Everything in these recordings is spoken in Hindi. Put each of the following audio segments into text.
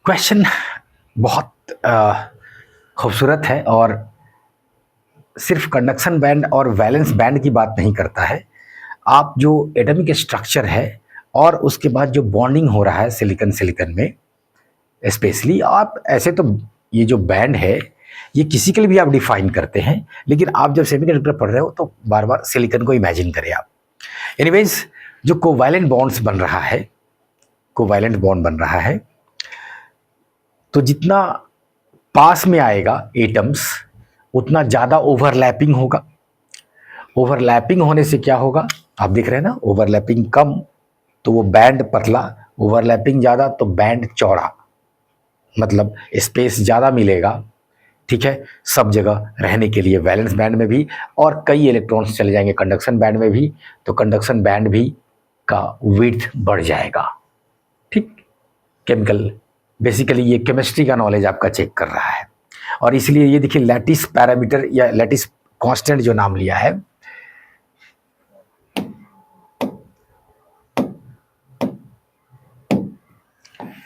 क्वेश्चन बहुत खूबसूरत है और सिर्फ कंडक्शन बैंड और वैलेंस बैंड की बात नहीं करता है। आप जो एटॉमिक स्ट्रक्चर है और उसके बाद जो बॉन्डिंग हो रहा है सिलिकॉन सिलिकॉन में स्पेशली, आप ऐसे तो ये जो बैंड है ये किसी के लिए भी आप डिफाइन करते हैं, लेकिन आप जब सेमीकंडक्टर पढ़ रहे हो तो बार बार सिलिकॉन को इमेजिन करें आप। एनीवेज, जो कोवैलेंट बॉन्ड्स बन रहा है, कोवैलेंट बॉन्ड बन रहा है, तो जितना पास में आएगा एटम्स उतना ज़्यादा ओवरलैपिंग होगा। ओवरलैपिंग होने से क्या होगा, आप देख रहे हैं ना, ओवरलैपिंग कम तो वो बैंड पतला, ओवरलैपिंग ज़्यादा तो बैंड चौड़ा, मतलब स्पेस ज़्यादा मिलेगा। ठीक है, सब जगह रहने के लिए वैलेंस बैंड में भी, और कई इलेक्ट्रॉन्स चले जाएंगे कंडक्शन बैंड में भी, तो कंडक्शन बैंड भी का विड्थ बढ़ जाएगा। ठीक, केमिकल बेसिकली ये केमिस्ट्री का नॉलेज आपका चेक कर रहा है। और इसलिए ये देखिए लैटिस पैरामीटर या लैटिस कांस्टेंट जो नाम लिया है,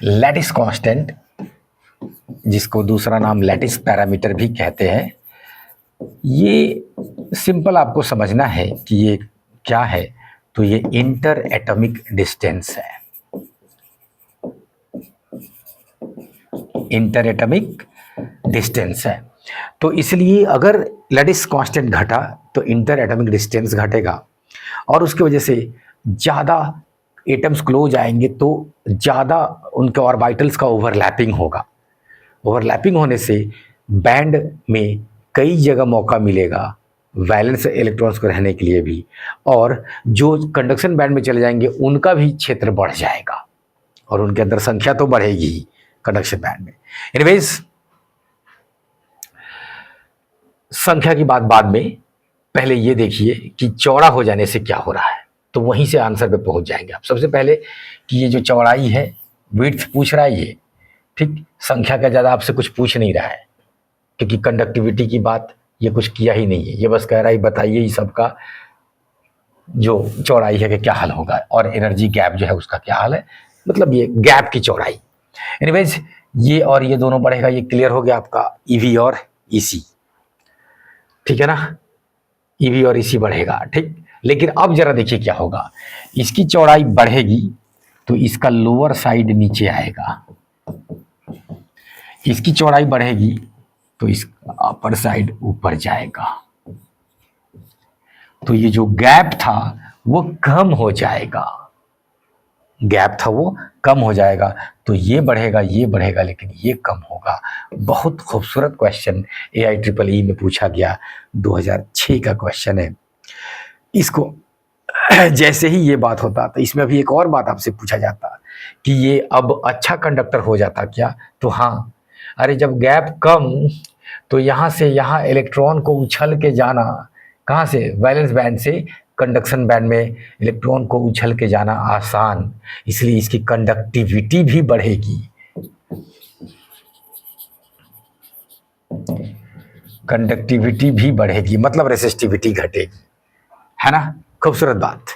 लैटिस कांस्टेंट, जिसको दूसरा नाम लैटिस पैरामीटर भी कहते हैं, ये सिंपल आपको समझना है कि ये क्या है। तो ये इंटर एटॉमिक डिस्टेंस है, इंटर एटॉमिक डिस्टेंस है। तो इसलिए अगर लैटिस कांस्टेंट घटा तो इंटर एटॉमिक डिस्टेंस घटेगा, और उसकी वजह से ज़्यादा एटम्स क्लोज आएंगे तो ज़्यादा उनके ऑर्बिटल्स का ओवरलैपिंग होगा। ओवरलैपिंग होने से बैंड में कई जगह मौका मिलेगा वैलेंस इलेक्ट्रॉन्स को रहने के लिए भी, और जो कंडक्शन बैंड में चले जाएंगे उनका भी क्षेत्र बढ़ जाएगा और उनके अंदर संख्या तो बढ़ेगी ही कंडक्शन बैंड में। एनीवेज, संख्या की बात बाद में, पहले ये देखिए कि चौड़ा हो जाने से क्या हो रहा है, तो वहीं से आंसर पे पहुंच जाएंगे आप। सबसे पहले कि ये जो चौड़ाई है, विड्थ पूछ रहा है ये, ठीक, संख्या का ज़्यादा आपसे कुछ पूछ नहीं रहा है, क्योंकि कंडक्टिविटी की बात ये कुछ किया ही नहीं है। ये बस कह रहा है बताइए इस सबका जो चौड़ाई है कि क्या हाल होगा, और एनर्जी गैप जो है उसका क्या हाल है, मतलब ये गैप की चौड़ाई। एनीवेज, ये और ये दोनों बढ़ेगा, ये क्लियर हो गया आपका, ईवी और ईसी, ठीक है ना, ईवी और ईसी बढ़ेगा। ठीक, लेकिन अब जरा देखिए क्या होगा, इसकी चौड़ाई बढ़ेगी तो इसका लोअर साइड नीचे आएगा, इसकी चौड़ाई बढ़ेगी तो इस अपर साइड ऊपर जाएगा, तो ये जो गैप था वो कम हो जाएगा, गैप था वो कम हो जाएगा। तो ये बढ़ेगा लेकिन ये कम होगा। बहुत खूबसूरत क्वेश्चन AIEEE में पूछा गया, 2006 का क्वेश्चन है। इसको जैसे ही ये बात होता तो इसमें अभी एक और बात आपसे पूछा जाता कि ये अब अच्छा कंडक्टर हो जाता क्या, तो हाँ, अरे जब गैप कम तो यहाँ से यहाँ इलेक्ट्रॉन को उछल के जाना, कहाँ से, वैलेंस बैंड से कंडक्शन बैंड में इलेक्ट्रॉन को उछल के जाना आसान, इसलिए इसकी कंडक्टिविटी भी बढ़ेगी, कंडक्टिविटी भी बढ़ेगी, मतलब रेसिस्टिविटी घटेगी, है ना। खूबसूरत बात।